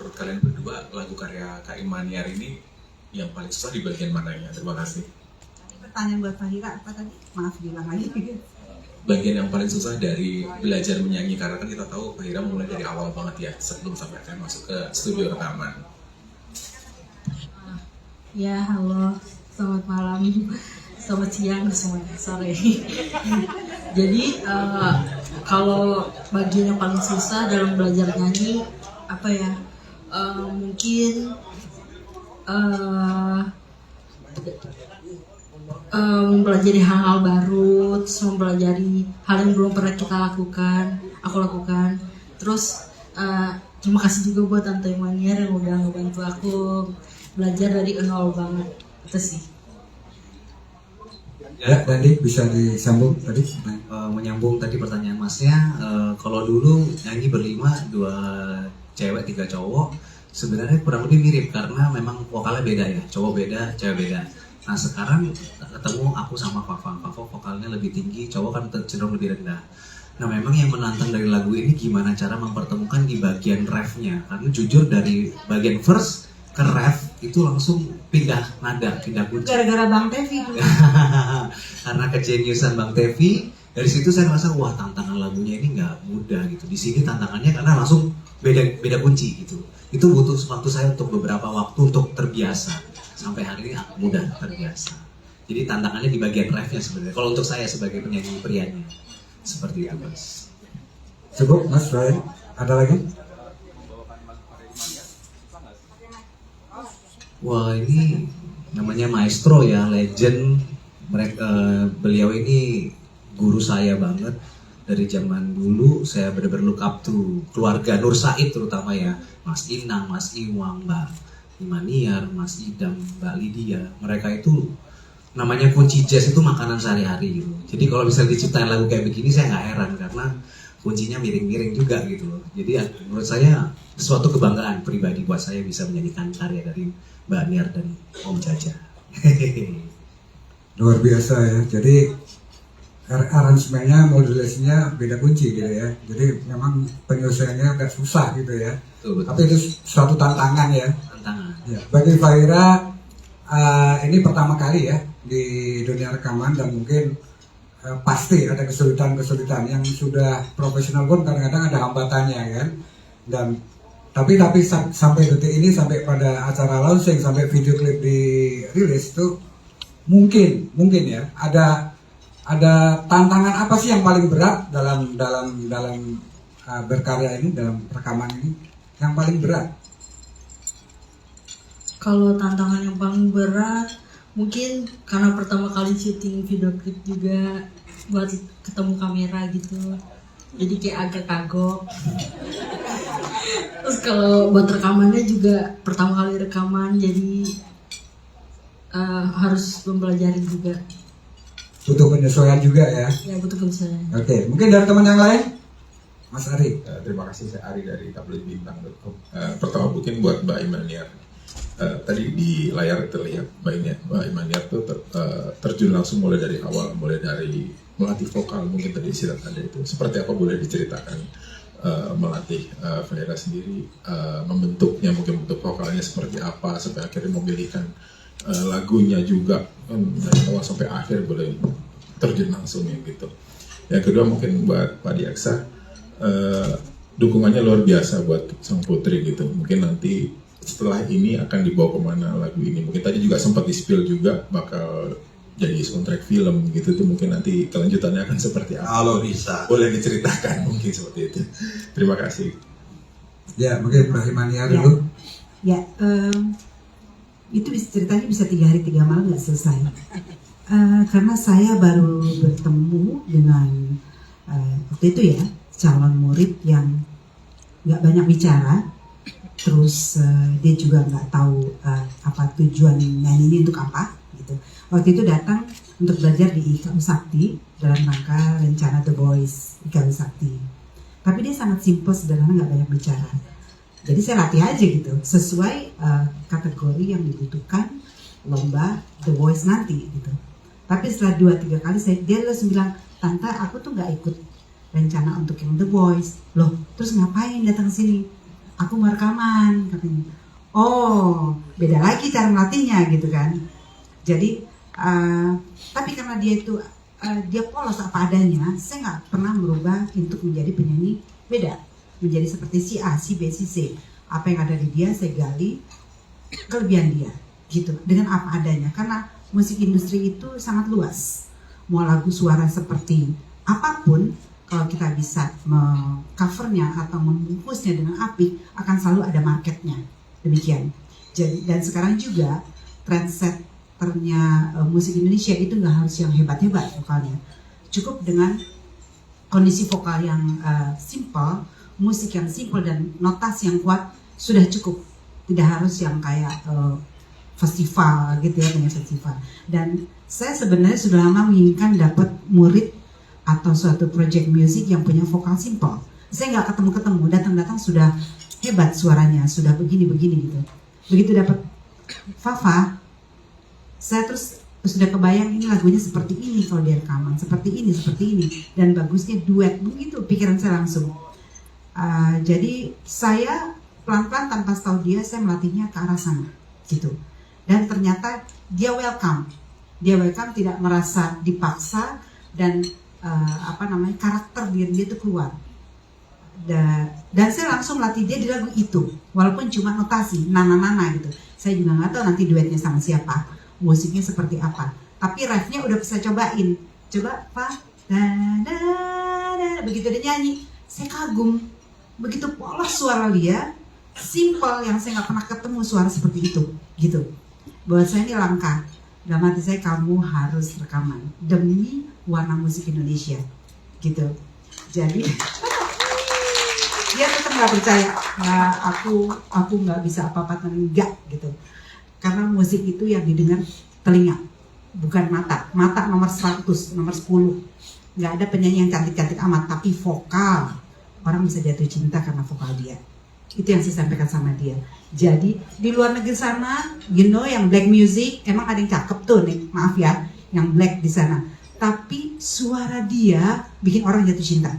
menurut kalian berdua lagu karya Kak Imaniar ini yang paling susah di bagian mananya? Terima kasih. Pertanyaan buat Fahira apa tadi? Maaf bilang lagi. Bagian yang paling susah dari belajar menyanyi, karena kan kita tahu Fahira mulai dari awal banget ya, sebelum sampai akan masuk ke studio rekaman. Ya, halo, selamat malam, selamat siang, semuanya, sore. Jadi kalau bagian yang paling susah dalam belajar nyanyi apa ya? Mungkin mempelajari hal-hal baru, terus mempelajari hal yang belum pernah aku lakukan. Terus terima kasih juga buat Tante Imaniar yang udah ngebantu aku belajar dari nol banget. Itu sih. Ya, Dandi bisa disambung tadi, menyambung tadi pertanyaan Masnya. Kalau dulu nyanyi berlima, 2 cewek 3 cowok, sebenarnya kurang lebih mirip karena memang vokalnya beda ya, cowok beda, cewek beda. Nah sekarang ketemu aku sama Fafa vokalnya lebih tinggi, cowok kan cenderung lebih rendah. Nah memang yang menantang dari lagu ini gimana cara mempertemukan di bagian refnya, karena jujur dari bagian verse ke ref itu langsung pindah nada, pindah kunci. Gara-gara Bang Tevi tuh. Karena kejeniusan Bang Tevi, dari situ saya merasa wah tantangan lagunya ini nggak mudah gitu. Di sini tantangannya karena langsung beda kunci gitu. Itu butuh waktu saya untuk beberapa waktu untuk terbiasa. Sampai hari ini mudah terbiasa. Jadi tantangannya di bagian refnya sebenarnya. Kalau untuk saya sebagai penyanyi prianya seperti itu, Mas. Cukup, Mas Ryan. Ada lagi? Wah ini namanya maestro ya, legend. Beliau ini guru saya banget dari zaman dulu. Saya benar-benar look up to keluarga Nur Said terutama ya, Mas Inang, Mas Iwang, Mbak Imaniar, Mas Idam, Mbak Lydia. Mereka itu namanya kunci jazz itu makanan sehari-hari gitu. Jadi kalau misalnya diciptain lagu kayak begini saya nggak heran karena kuncinya miring-miring juga gitu loh. Jadi menurut saya suatu kebanggaan pribadi buat saya bisa menyanyikan karya dari Mbak Niar dan Om Jaja. Luar biasa ya. Jadi aransemennya, modulasinya beda kunci gitu ya. Jadi memang penyelesaiannya agak susah gitu ya. Betul. Tapi itu suatu tantangan ya. Tantangan. Ya. Bagi Fahira ini pertama kali ya di dunia rekaman dan mungkin pasti ada kesulitan-kesulitan yang sudah profesional pun kadang-kadang ada hambatannya kan. Dan tapi sampai detik ini, sampai pada acara launching, sampai video klip dirilis tuh mungkin ya ada tantangan apa sih yang paling berat dalam berkarya ini, dalam rekaman ini yang paling berat? Kalau tantangan yang paling berat mungkin karena pertama kali syuting video klip juga, buat ketemu kamera gitu, jadi kayak agak kagok. Terus kalau buat rekamannya juga pertama kali rekaman, jadi harus mempelajari juga. Butuh penyesuaian juga ya. Ya butuh penyesuaian. Oke, mungkin dari teman yang lain, Mas Ari. Terima kasih, saya Ari dari tabloidbintang.com. Pertama mungkin buat Mbak Imaniar. Tadi di layar terlihat Mbak Imaniar tuh terjun langsung mulai dari awal, mulai dari melatih vokal, mungkin tadi silat ada itu. Seperti apa boleh diceritakan melatih Fahira sendiri, membentuknya, mungkin bentuk vokalnya seperti apa sampai akhirnya memilihkan lagunya juga dari awal sampai akhir boleh terjun langsung ya gitu. Yang kedua mungkin buat Pak Diaksa, dukungannya luar biasa buat sang putri gitu. Mungkin nanti setelah ini akan dibawa kemana lagu ini? Mungkin tadi juga sempat di-spill juga bakal jadi soundtrack film gitu tuh, mungkin nanti kelanjutannya akan seperti apa? Kalau bisa. Boleh diceritakan mungkin seperti itu. Terima kasih. Ya, mungkin Mbak Imaniar dulu. Ya, itu ceritanya bisa 3 hari 3 malam nggak selesai. Karena saya baru bertemu dengan waktu itu ya calon murid yang nggak banyak bicara, terus dia juga nggak tahu apa tujuan nyanyi ini untuk apa gitu. Waktu itu datang untuk belajar di IKU Sakti dalam rangka rencana The Voice IKU Sakti. Tapi dia sangat simpel, sederhana, nggak banyak bicara. Jadi saya latih aja gitu, sesuai kategori yang dibutuhkan lomba The Voice nanti gitu. Tapi setelah 2-3 kali dia langsung bilang, "Tante, aku tuh nggak ikut rencana untuk yang The Voice." Loh, terus ngapain datang ke sini? aku mau rekaman katanya. Oh, beda lagi cara melatihnya gitu kan. Jadi tapi karena dia itu dia polos apa adanya, saya nggak pernah merubah untuk menjadi penyanyi beda, menjadi seperti si A, si B, si C. Apa yang ada di dia saya gali kelebihan dia gitu dengan apa adanya, karena musik industri itu sangat luas. Mau lagu suara seperti apapun, kalau kita bisa covernya atau membungkusnya dengan apik, akan selalu ada marketnya. Demikian. Jadi, dan sekarang juga trendsetternya musik Indonesia itu nggak harus yang hebat-hebat vokalnya. Cukup dengan kondisi vokal yang simple, musik yang simple dan notasi yang kuat sudah cukup. Tidak harus yang kayak festival gitu ya, punya festival. Dan saya sebenarnya sudah lama menginginkan dapat murid atau suatu project music yang punya vokal simple. Saya nggak ketemu-ketemu, datang-datang sudah hebat suaranya, sudah begini-begini gitu. Begitu dapat Fafa, saya terus sudah kebayang ini lagunya seperti ini kalau dia rekaman, seperti ini, dan bagusnya duet, begitu pikiran saya langsung. Jadi saya pelan-pelan tanpa tahu dia, saya melatihnya ke arah sana, gitu. Dan ternyata dia welcome, tidak merasa dipaksa dan karakter diri dia itu keluar. Dan saya langsung latih dia di lagu itu, walaupun cuma notasi, nana gitu. Saya juga nggak tahu nanti duetnya sama siapa, musiknya seperti apa. Tapi ref-nya udah bisa cobain. Coba Pak, begitu dia nyanyi, saya kagum. Begitu polos suara dia, simple yang saya nggak pernah ketemu suara seperti itu, gitu. Buat saya ini langka. Dalam hati saya, kamu harus rekaman demi warna musik Indonesia, gitu. Jadi dia tetap nggak percaya, aku nggak bisa apa-apa, enggak gitu, karena musik itu yang didengar telinga, bukan mata nomor 100, nomor 10. Nggak ada penyanyi yang cantik-cantik amat, tapi vokal orang bisa jatuh cinta karena vokal dia. Itu yang saya sampaikan sama dia. Jadi di luar negeri sana, yang black music emang ada yang cakep tuh nih, maaf ya, yang black di sana, tapi suara dia bikin orang jatuh cinta.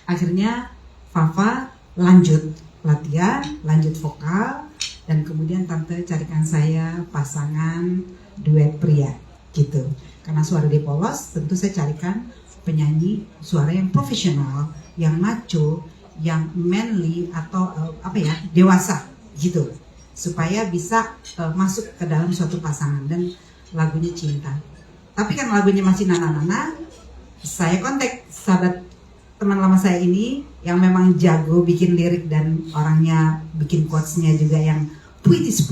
Akhirnya Fafa lanjut latihan, lanjut vokal, dan kemudian tante carikan saya pasangan duet pria gitu. Karena suara dia polos, tentu saya carikan penyanyi suara yang profesional, yang macho, yang manly atau dewasa gitu, supaya bisa masuk ke dalam suatu pasangan dan lagunya cinta. Tapi kan lagunya masih nana-nana, saya kontak sahabat teman lama saya ini yang memang jago bikin lirik dan orangnya bikin quotes-nya juga yang puitis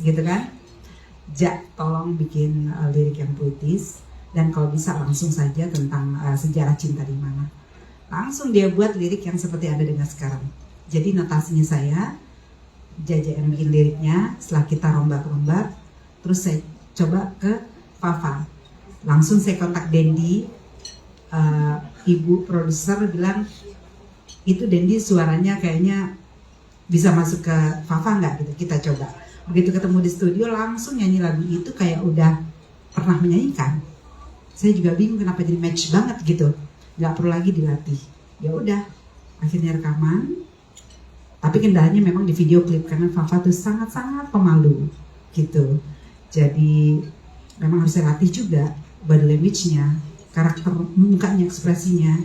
gitu kan. Tolong bikin lirik yang puitis, dan kalau bisa langsung saja tentang sejarah cinta di mana. Langsung dia buat lirik yang seperti Anda dengar sekarang. Jadi notasinya saya, Jaja yang bikin liriknya. Setelah kita rombak-rombak, terus saya coba ke Fafa. Langsung saya kontak Dendi, ibu produser bilang, itu Dendi suaranya kayaknya bisa masuk ke Fafa nggak gitu, kita coba. Begitu ketemu di studio langsung nyanyi lagu itu kayak udah pernah menyanyikan. Saya juga bingung kenapa jadi match banget gitu, nggak perlu lagi dilatih. Ya udah, akhirnya rekaman. Tapi kendalanya memang di video klip karena Fafa tuh sangat-sangat pemalu gitu. Jadi memang harus saya latih juga body language-nya, karakter mukanya, ekspresinya.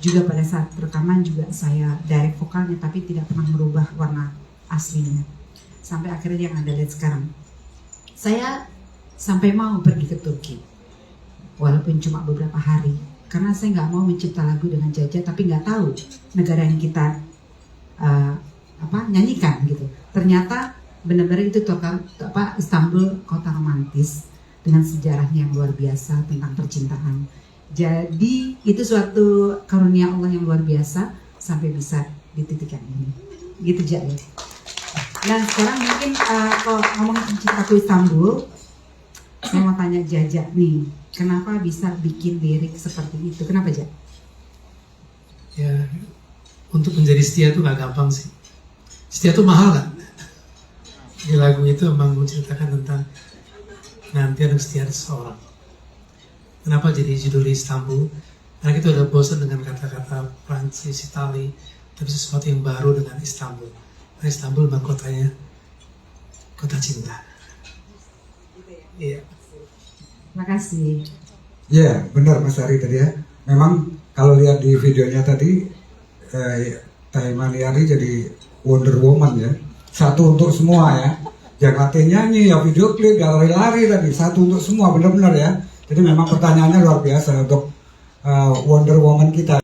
Juga pada saat rekaman juga saya direct vokalnya, tapi tidak pernah merubah warna aslinya. Sampai akhirnya yang Anda lihat sekarang. Saya sampai mau pergi ke Turki, walaupun cuma beberapa hari, karena saya nggak mau mencipta lagu dengan Jaja tapi nggak tahu negara yang kita nyanyikan gitu. Ternyata benar-benar itu Istanbul, kota romantis dengan sejarahnya yang luar biasa tentang percintaan. Jadi itu suatu karunia Allah yang luar biasa sampai bisa di titik yang ini. Gitu Jaja. Dan sekarang mungkin kalau ngomongin Cintaku Istanbul, saya mau tanya Jaja nih, kenapa bisa bikin lirik seperti itu? Kenapa Jaja? Ya, untuk menjadi setia itu gak gampang sih. Setia itu mahal kan? Di lagu itu memang menceritakan tentang penantian dan setia seseorang. Kenapa jadi judul Istanbul? Karena kita udah bosan dengan kata-kata Prancis, Itali, tapi sesuatu yang baru dengan Istanbul. Karena Istanbul memang kotanya kota cinta. Iya. Terima kasih. Ya, benar Mas Ari tadi ya. Memang kalau lihat di videonya tadi, Teh Maniari jadi Wonder Woman ya. Satu untuk semua ya. Yang latih nyanyi, ya video klip, ya lari-lari tadi. Satu untuk semua, benar-benar ya. Jadi memang pertanyaannya luar biasa untuk Wonder Woman kita.